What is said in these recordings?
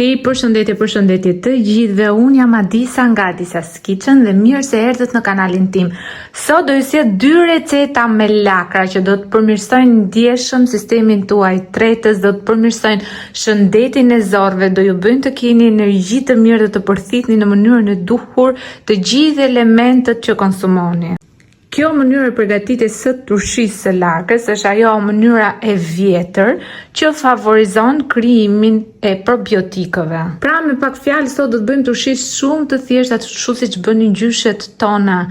Hej, përshëndetje të gjithëve, unë jam Adisa nga Adisa's Kitchen dhe mirë se erdhët në kanalin tim. Sot do ju sjell 2 receta me lakra që do të përmirësojnë ndjeshëm sistemin tuaj tretës, do të përmirësojnë shëndetin e zorëve, do ju bëjnë të keni energji të mirë dhe të përthithni në mënyrën e duhur të gjithë elementet që konsumoni. Kjo mënyrë e përgatitjes së turshisë së lakrës është ajo mënyra e vjetër që favorizon krijimin e probiotikëve. Pra me pak fjalë sot do të bëjmë turshi shumë të thjeshtë, ashtu siç bënin gjyshet tona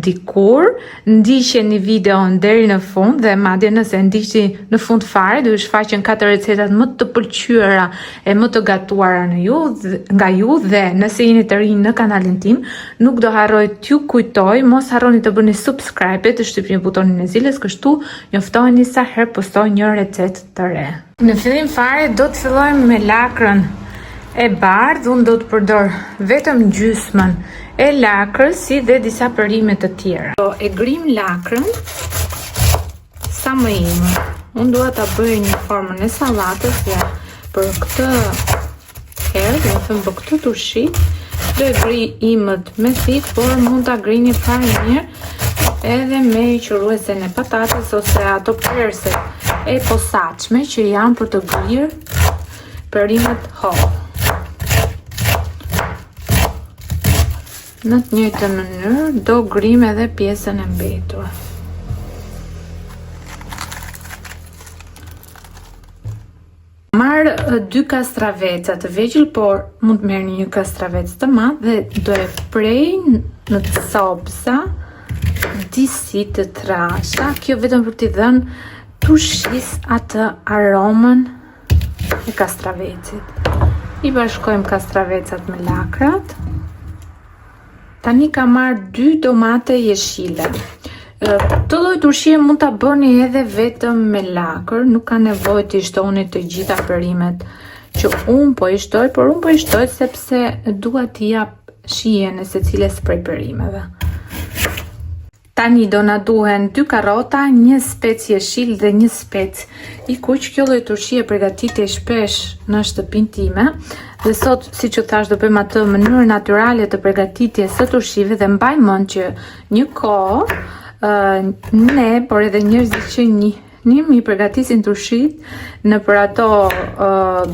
dikur. Ndiqeni videon deri në fund dhe madje nëse ndiqni në fund fare do ju shfaqen 4 recetat më të pëlqyera e më të gatuara nga ju dhe nëse jeni të rinj në kanalin tim, nuk do harroj t'ju kujtoj, mos harroni të bëni subscribe, të shtypni butonin e zilës, kështu njoftoheni sa herë postoj një recetë të re. Në fillim fare do të fillojmë me lakrën e bardhë. Unë do të përdor vetëm gjysmën e lakrës si dhe disa përime të tjera. E grim lakrën sa më imë. Unë dua ta bëj një formën e sallatës dhe për këtë herë, do të them për këtë turshi, do e gri imët me thikë, por mund ta grini fare mirë edhe me quruesen e patates ose ato perse e posaçme që janë për të grirë perimet hollë. Në të njëjtën mënyrë do grim edhe pjesën e mbetur. Marr 2 kastraveca të vegjël, por mund të merrni një kastravec të madh dhe do e prej në copsa disi të trasha. Kjo vetëm për t'i dhënë turshis atë aromën e kastravecit. I bashkojmë kastravecat me lakrat. Tani kam marrë 2 domate jeshile. Këtë lloj turshie mund ta bëni edhe vetëm me lakër, nuk ka nevojë të shtoni të gjitha perimet që unë po i shtoj, por unë po i shtoj sepse dua t'i jap shijen e secilës prej perimeve. Tani do na duhen 2 karrota, 1 spec jeshil dhe 1 spec i kuq. Kjo lloj turshie përgatitet shpesh në shtëpinë time dhe sot, siç u thash, do bëjmë atë mënyrë natyrale të përgatitjes së turshive dhe mbaj mend që një kohë ne, por edhe njerëzit që njihnim, i përgatisin turshit në për ato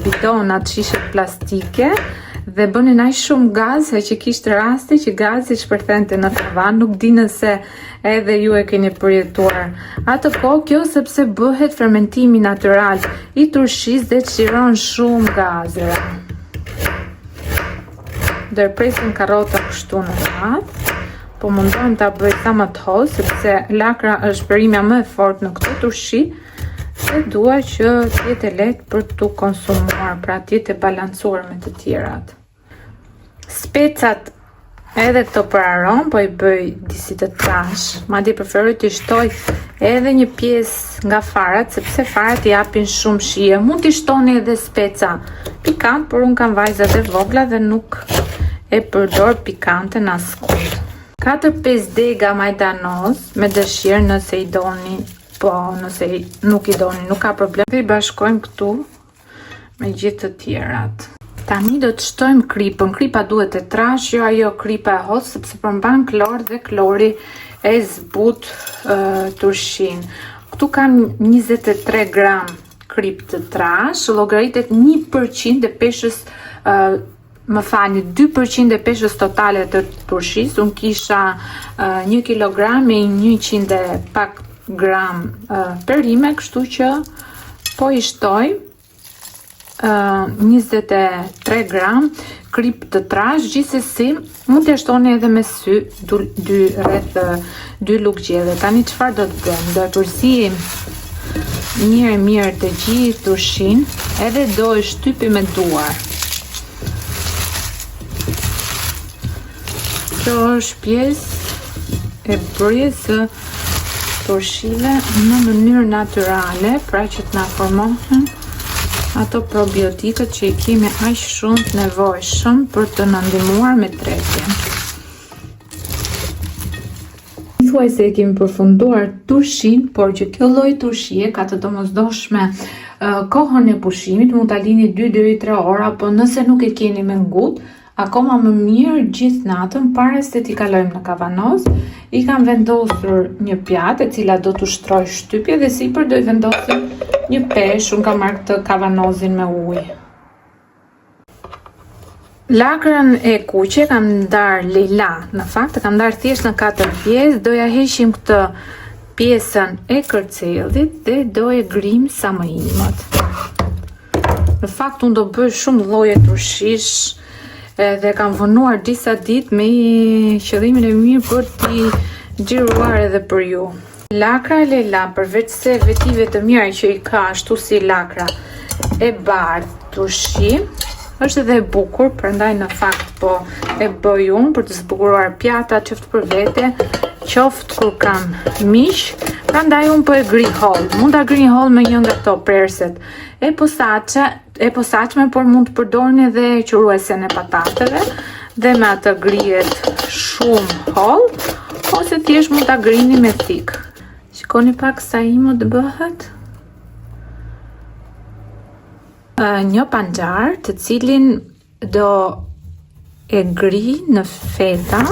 bidonat shishet plastike dhe bënin aq shumë gaz që kishte rasti që gazi shpërthente në tavan. Nuk di nëse edhe ju e keni përjetuar atë kohë kjo, sepse bëhet fermentimi natyral i turshis dhe çliron shumë gazra. Do e presim karrota kështu në radhë. Po mundohem ta bëj sa më të hollë sepse lakra është perimja më e fortë në këtë turshi dhe dua që të jetë lehtë për tu konsumuar, pra të jetë e balancuar me të tjerat. Specat edhe këto për aromë po i bëj disi të trash. Madje preferoj të shtoj edhe një pjesë nga farat sepse farat i japin shumë shije. Mund t'i shtoni edhe speca pikant, por unë kam vajzat e vogla dhe nuk e përdor pikante në askund. 4-5 dega majdanoz me dëshirë nëse i doni, po nëse nuk i doni nuk ka problem. Dhe i bashkojmë këtu me gjithë të tjerat. Tani do të shtojmë kripën. Kripa duhet e trash, jo ajo kripa e hollë, sepse përmban klor dhe klori e zbut turshin. Këtu kam 23 gram krip të trash, llogaritet 1% e peshës, më falni, 2% e peshës totale të turshis. Unë kisha 1 kg me 100 pak gram perime, kështu që po i shtoj 23 gram krip të trash. Gjithsesi mund të shtoni edhe me sy, rreth 2 lugë gjelle. Tani çfarë do të bëjmë? Do e përzijem mirë të gjithë turshin, edhe do e shtypi me duar. Kjo është pjesë e bërjes së turshive në mënyrë natyrale, pra që të na formohen ato probiotikët që i kemi aq shumë të nevojshëm për të na ndihmuar me tretjen. Thuaj se e kemi përfunduar turshin, por që kjo lloj turshie ka të domosdoshme kohën e pushimit, mund ta lini 2 deri 3 ora, po nëse nuk e keni me ngut, akoma më mirë gjithë natën para se t'i kalojmë në kavanoz, i kam vendosur një pjatë e cila do t'u shtroj shtypje dhe sipër do i vendosim një peshë, unë kam marrë këtë kavanozin me ujë. Lakrën e kuqe kam ndarë lila, në fakt e kam ndarë thjesht në 4 pjesë, doja heqim këtë pjesën e kërcellit dhe do e grim sa më imët. Në fakt unë do bëj shumë lloje turshish, dhe kam vënuar disa ditë me qëllimin e mirë për t'i xhiruar edhe për ju. Lakra e lela, përveç se vetive të mira që i ka ashtu si lakra e bardhë turshi, është edhe e bukur, prandaj në fakt po e bëj unë për të zbukuruar pjata qoftë për vete, qoftë kur kam miq, prandaj unë po e gri holl. Mund ta grini holl me një nga këto perset e posaçme, por mund të përdorni edhe quruesen e patateve dhe me atë grihet shumë holl, ose thjesht mund ta grini me thik. Shikoni pak sa imët bëhet. Një panxar të cilin do e gri në feta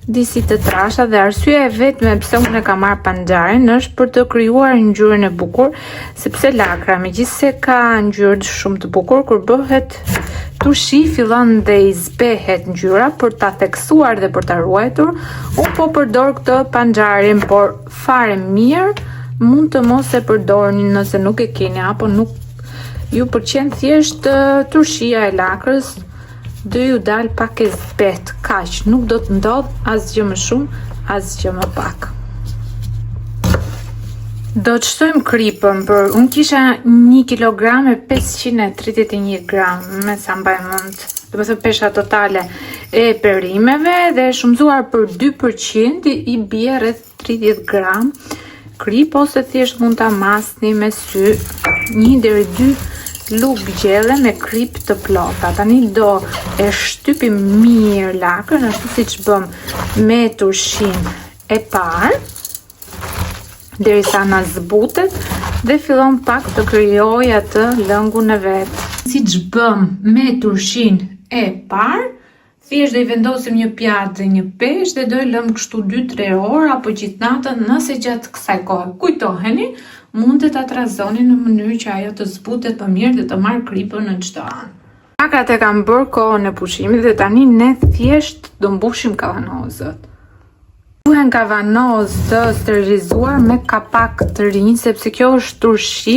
disi të trasha, dhe arsyeja e vetme pse unë e kam marrë panxarin është për të krijuar ngjyrën e bukur, sepse lakra megjithse ka ngjyrë shumë të bukur, kur bëhet turshi fillon dhe i zbehet ngjyra. Për ta theksuar dhe për ta ruajtur, unë po përdor këtë panxarin, por fare mirë mund të mos e përdorni nëse nuk e keni apo nuk ju pëlqen thjesht turshia e lakrës, do ju dal pak e zbet, kaq, nuk do të ndodh asgjë më shumë, asgjë më pak. Do të shtojmë kripën, për unë kisha 1 kg e 531 gram, me sa mbaj mend, do të thënë pesha totale e perimeve, dhe shumëzuar për 2% i bie rreth 30 gram krip, ose thjesht mund ta masni me sy 1 deri 2 lugë gjelle me krip të plota. Tani do e shtypim mirë lakrën, ashtu siç bëm me turshin e parë, derisa na zbutet dhe fillon pak të krijojë atë lëngun e vet. Siç bëm me turshin e parë, thjesht do i vendosim një pjatë dhe një peshë dhe do e lëm kështu 2-3 orë apo gjithë natën. Nëse gjatë kësaj kohe kujtoheni, mund të ta trazoni në mënyrë që ajo të zbutet më mirë dhe të marrë kripën në çdo anë. Lakrat e kam bërë kohën e pushimit dhe tani ne thjesht do mbushim kavanozët. Duhen kavanoz të sterilizuar me kapak të rinj, sepse kjo është turshi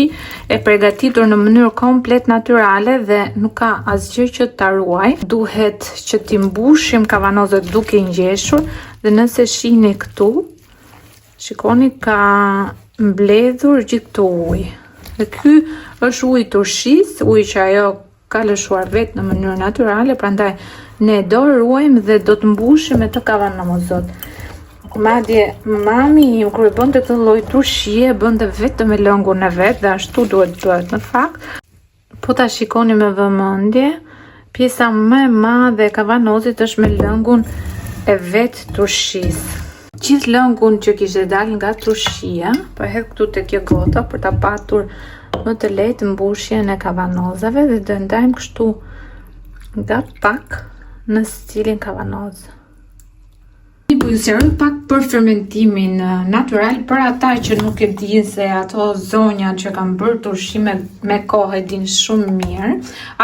e përgatitur në mënyrë komplet natyrale dhe nuk ka asgjë që ta ruaj. Duhet që t'i mbushim kavanozët duke i ngjeshur, dhe nëse shihni këtu, shikoni ka mbledhur gjithë këto ujë. Dhe ky është uji turshis, uji që ajo ka lëshuar vetë në mënyrë natyrale, prandaj ne do ruajmë dhe do të mbushim me të kavanozët. Madje mami im kur e bënte këtë lloj turshie, bënte vetëm me lëngun e vet dhe ashtu duhet bëhet në fakt. Po ta shikoni me vëmendje, pjesa më e madhe e kavanozit është me lëngun e vet turshis. Gjithë lëngun që kishte dalë nga turshia, po e hedh këtu te kjo gota për ta patur më të lehtë mbushjen e kavanozave, dhe do ndajmë kështu nga pak në stilin kavanoz. Po ju sqaroj pak për fermentimin natyral për ata që nuk e dinë, se ato zonja që kanë bërë turshi me kohë e dinë shumë mirë.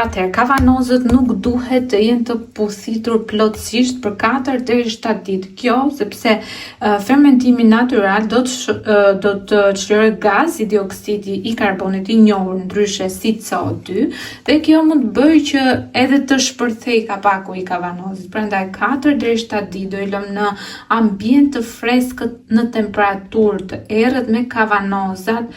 Atëherë kavanozët nuk duhet të jenë të puthitur plotësisht për 4 deri 7 ditë. Kjo sepse fermentimi natyral do të çlirojë gaz i dioksidi i karbonit i njohur ndryshe si CO2, dhe kjo mund të bëjë që edhe të shpërthej kapaku i kavanozit. Prandaj 4 deri 7 ditë do i lëm në ambient të freskët në temperaturë të errët me kavanozat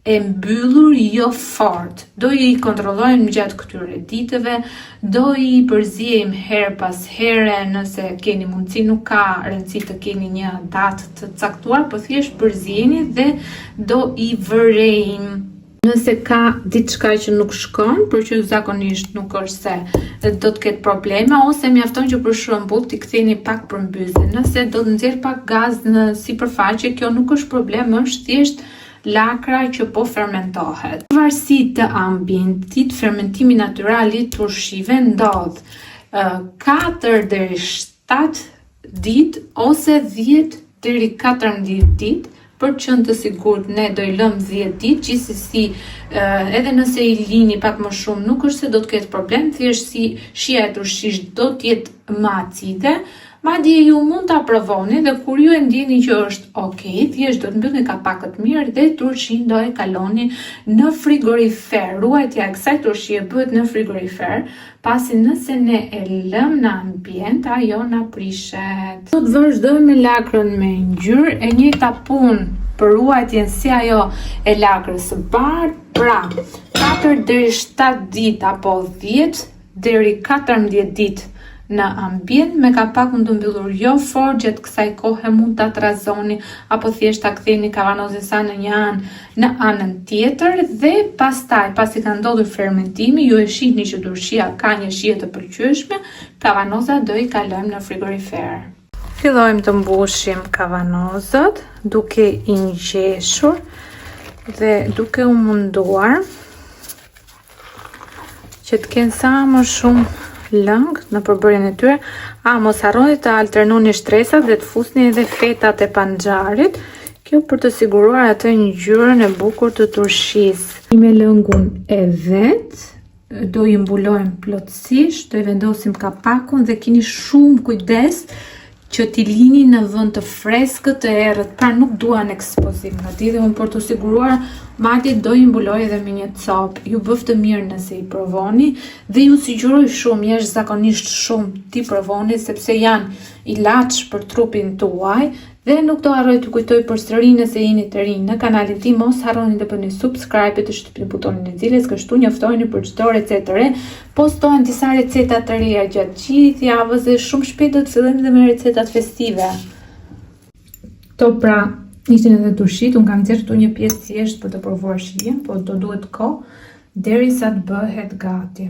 e mbyllur jo fort. Do i kontrollojmë gjatë këtyre ditëve, do i përziejmë herë pas here nëse keni mundësi, nuk ka rëndësi të keni një datë të caktuar, po thjesht përzijeni dhe do i vërejmë. Nëse ka diçka që nuk shkon, për që zakonisht nuk është se do të ketë probleme, ose mjafton që për shembull t'i ktheni pak përmbysje. Nëse do të nxjerr pak gaz në sipërfaqe, kjo nuk është problem, është thjesht lakra që po fermentohet. Në varësi të ambientit, fermentimi natyral i turshive ndodh 4 deri 7 ditë ose 10 deri 14 ditë. Për qenë të sigurt, ne do i lëm 10 ditë, gjithsesi edhe nëse i lini pak më shumë, nuk është se do të ketë problem, thjesht si shija e turshisht do të jetë më acide. Madje ju mund ta provoni dhe kur ju e ndjeni që është okay, thjesht do të mbyllni kapakët mirë dhe turshin do e kaloni në frigorifer. Ruajtja e kësaj turshie bëhet në frigorifer, pasi nëse ne e lëm në ambient, ajo na prishet. Do të vazhdojmë me lakrën me ngjyrë, e njëjta punë për ruajtjen si ajo e lakrës së bardhë, pra 4 deri 7 ditë apo 10 deri 14 ditë në ambient me kapakun të mbyllur, jo fort gjatë kësaj kohe mund ta trazoni apo thjesht ta ktheni kavanozën sa në një anë në anën tjetër dhe pastaj pasi ka ndodhur fermentimi, ju e shihni që turshia ka një shije të pëlqyeshme, kavanoza do i kalojmë në frigorifer. Fillojmë të mbushim kavanozët duke i ngjeshur dhe duke u munduar që të kenë sa më shumë lëng në përbërjen e tyre. Mos harroni të alternoni shtresat dhe të fusni edhe fetat e panxharit. Kjo për të siguruar atë ngjyrën e bukur të turshisë. Me lëngun e vet, do i mbulojmë plotësisht, do i vendosim kapakun dhe keni shumë kujdes që t'i lini në vend të freskët të errët, pra nuk duan ekspozim nga ti dhe unë për të siguruar madje do i mbuloj edhe me një copë. Ju bëf të mirë nëse i provoni dhe ju sugjeroj shumë, jashtëzakonisht shumë t'i provoni sepse janë ilaç për trupin tuaj dhe nuk do harroj të kujtoj përsëri nëse jeni të rinj në kanalin tim, mos harroni të bëni subscribe dhe të shtypni butonin e zilës, kështu njoftoheni për çdo recetë të re. Postohen disa receta të reja gjatë gjithë javës dhe shumë shpejt do të fillojmë dhe me recetat festive. Kto pra ishin edhe turshit, unë kam nxjerrë këtu një pjesë thjesht për të provuar shijen, po do duhet kohë derisa të bëhet gati.